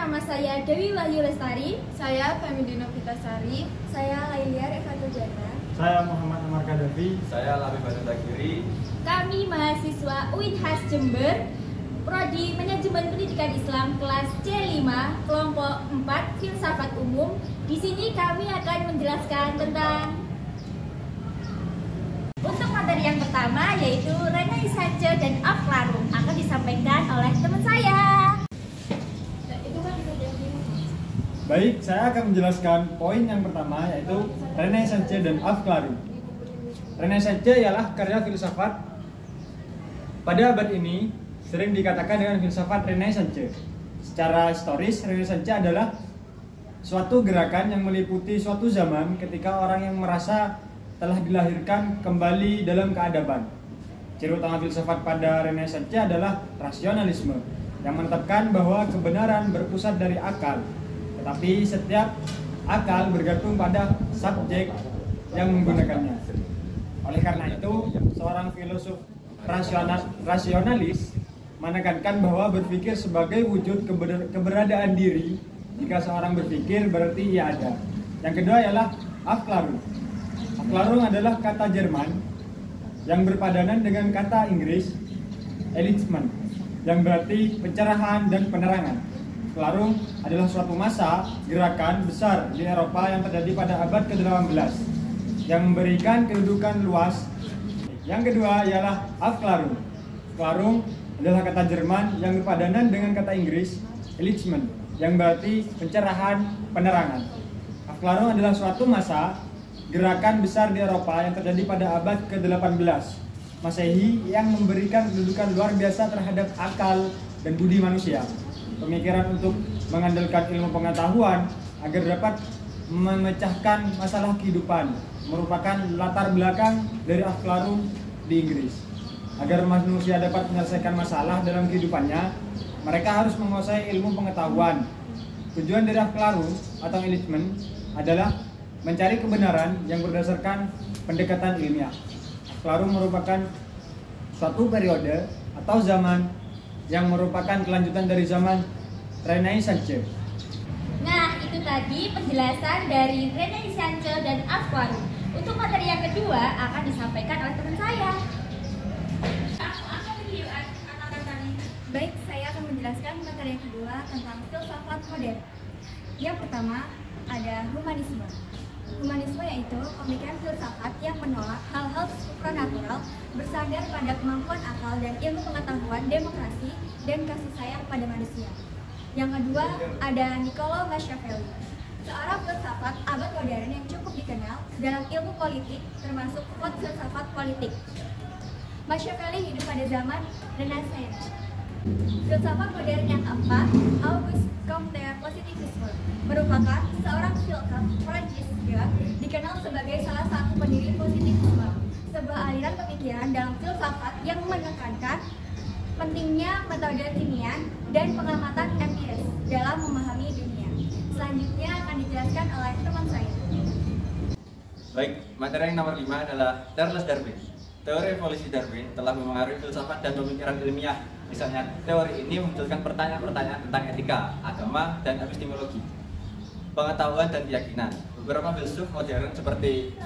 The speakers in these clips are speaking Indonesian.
nama saya Dewi Wahyu Lestari. Saya Femidina Vitasari. Saya Lailia Revatu Jana. Saya Muhammad Amar Kadafi. Saya Labi Badandagiri. Kami mahasiswa UINHAS Jember, Prodi Manajemen Pendidikan Islam kelas C5, kelompok 4 Filsafat Umum. Di sini kami akan menjelaskan tentang untuk materi yang pertama, yaitu Renaissance dan Aufklärung, akan disampaikan oleh teman saya. Baik, saya akan menjelaskan poin yang pertama, yaitu Renaissance dan Aufklärung. Renaissance ialah karya filsafat pada abad ini sering dikatakan dengan filsafat Renaissance. Secara historis, Renaissance adalah suatu gerakan yang meliputi suatu zaman ketika orang yang merasa telah dilahirkan kembali dalam keadaban. Ciri utama filsafat pada Renaissance adalah rasionalisme, yang menetapkan bahwa kebenaran berpusat dari akal, tetapi setiap akal bergantung pada subjek yang menggunakannya. Oleh karena itu, seorang filosof rasionalis menekankan bahwa berpikir sebagai wujud keberadaan diri. Jika seorang berpikir, berarti ia ada. Yang kedua ialah Aufklärung. Aufklärung adalah kata Jerman yang berpadanan dengan kata Inggris Enlightenment, yang berarti pencerahan dan penerangan. Aufklärung adalah suatu masa gerakan besar di Eropa yang terjadi pada abad ke-18 yang memberikan kedudukan luas. Yang kedua ialah Aufklärung. Aufklärung adalah kata Jerman yang berpadanan dengan kata Inggris Enlightenment, yang berarti pencerahan, penerangan. Aufklärung adalah suatu masa gerakan besar di Eropa yang terjadi pada abad ke-18 Masehi yang memberikan kedudukan luar biasa terhadap akal dan budi manusia. Pemikiran untuk mengandalkan ilmu pengetahuan agar dapat memecahkan masalah kehidupan merupakan latar belakang dari Aufklärung di Inggris. Agar manusia dapat menyelesaikan masalah dalam kehidupannya, mereka harus menguasai ilmu pengetahuan. Tujuan dari Aufklärung atau Enlightenment adalah mencari kebenaran yang berdasarkan pendekatan ilmiah. Aufklärung merupakan suatu periode atau zaman yang merupakan kelanjutan dari zaman Renaissance. Nah, itu tadi penjelasan dari Renaissance dan Aufklärung. Untuk materi yang kedua akan disampaikan oleh teman saya. Baik, saya akan menjelaskan materi yang kedua tentang filsafat modern. Yang pertama ada humanisme. Humanisme yaitu pemikiran filsafat yang menolak hal-hal supranatural, bersandar pada kemampuan akal dan ilmu pengetahuan, demokrasi, dan kasih sayang pada manusia. Yang kedua ada Niccolo Machiavelli, seorang filsafat abad modern yang cukup dikenal dalam ilmu politik, termasuk filsafat politik. Machiavelli hidup pada zaman Renaissance. Filsafat modern yang keempat, Auguste Comte Positivisme, merupakan seorang filsuf Prancis dikenal sebagai salah satu pendiri positivisme, sebuah aliran pemikiran dalam filsafat yang menekankan pentingnya metode kimia dan pengamatan empiris dalam memahami dunia. Selanjutnya akan dijelaskan oleh teman saya. Baik, materi yang nomor 5 adalah Charles Darwin. Teori evolusi Darwin telah memengaruhi filsafat dan pemikiran ilmiah. Misalnya, teori ini memunculkan pertanyaan-pertanyaan tentang etika, agama, dan epistemologi, pengetahuan dan keyakinan. Beberapa filsuf modern seperti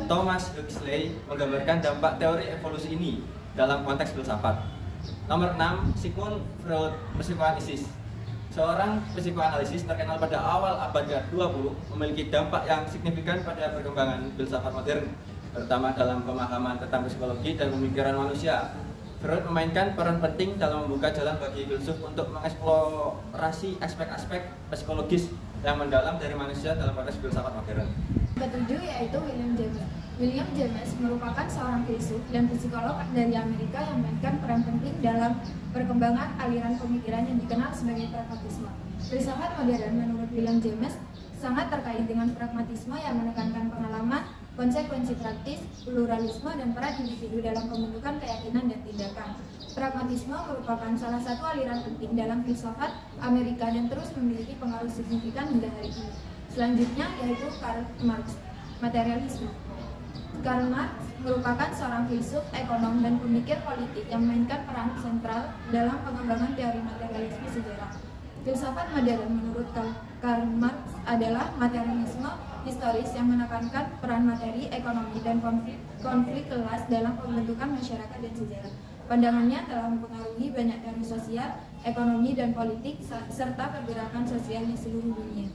Thomas Huxley menggambarkan dampak teori evolusi ini dalam konteks filsafat. Nomor 6, Sigmund Freud, psikoanalisis. Seorang psikoanalisis terkenal pada awal abad ke-20 memiliki dampak yang signifikan pada perkembangan filsafat modern, terutama dalam pemahaman tentang psikologi dan pemikiran manusia. Freud memainkan peran penting dalam membuka jalan bagi filsuf untuk mengeksplorasi aspek-aspek psikologis yang mendalam dari manusia dalam konteks filsafat modern. Ketujuh yaitu William James. William James merupakan seorang filsuf dan psikolog dari Amerika yang memainkan peran penting dalam perkembangan aliran pemikiran yang dikenal sebagai pragmatisme. Filsafat modern menurut William James sangat terkait dengan pragmatisme yang menekankan pengalaman, konsekuensi praktis, pluralisme, dan peran individu dalam pembentukan keyakinan dan tindakan. Pragmatisme merupakan salah satu aliran penting dalam filsafat Amerika dan terus memiliki pengaruh signifikan hingga hari ini. Selanjutnya yaitu Karl Marx, materialisme. Karl Marx merupakan seorang filsuf, ekonom, dan pemikir politik yang memainkan peran sentral dalam pengembangan teori materialisme sejarah. Filsafat modern menurut Karl Marx adalah materialisme historis yang menekankan peran materi, ekonomi, dan konflik kelas dalam pembentukan masyarakat dan sejarah. Pandangannya telah mempengaruhi banyak teori sosial, ekonomi, dan politik, serta pergerakan sosial di seluruh dunia.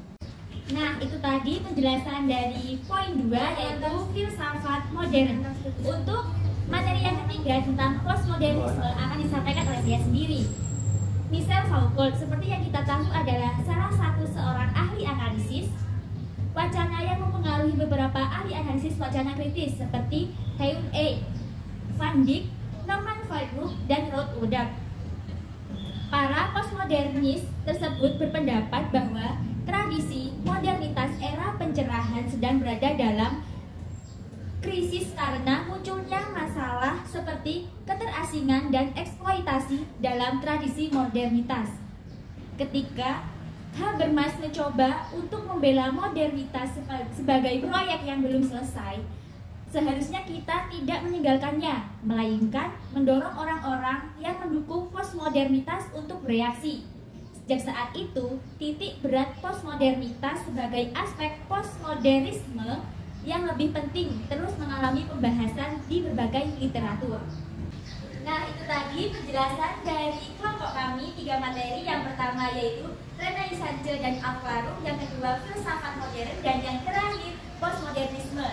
Nah, itu tadi penjelasan dari poin 2, yaitu filsafat modern. Untuk materi yang ketiga tentang postmodernisme akan disampaikan oleh saya sendiri. Michel Foucault, seperti yang kita tahu, adalah salah satu seorang ahli analisis wacana yang mempengaruhi beberapa ahli analisis wacana kritis seperti Hume A. Van Dijk, Norman Frederick, dan Ruth Wodak. Para postmodernis tersebut berpendapat bahwa tradisi modernitas era pencerahan sedang berada dalam krisis karena munculnya masalah seperti keterasingan dan eksploitasi dalam tradisi modernitas. Ketika Habermas mencoba untuk membela modernitas sebagai proyek yang belum selesai, seharusnya kita tidak meninggalkannya, melainkan mendorong orang-orang yang mendukung postmodernitas untuk bereaksi. Sejak saat itu, titik berat postmodernitas sebagai aspek postmodernisme yang lebih penting terus mengalami pembahasan di berbagai literatur. Nah, itu tadi penjelasan dari kelompok kami 3 materi. Yang pertama yaitu Renaissance dan Aflarung, yang kedua filsafat modern, dan yang terakhir postmodernisme.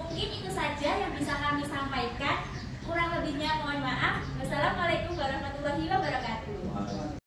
Mungkin itu saja yang bisa kami sampaikan. Kurang lebihnya mohon maaf. Wassalamualaikum warahmatullahi wabarakatuh.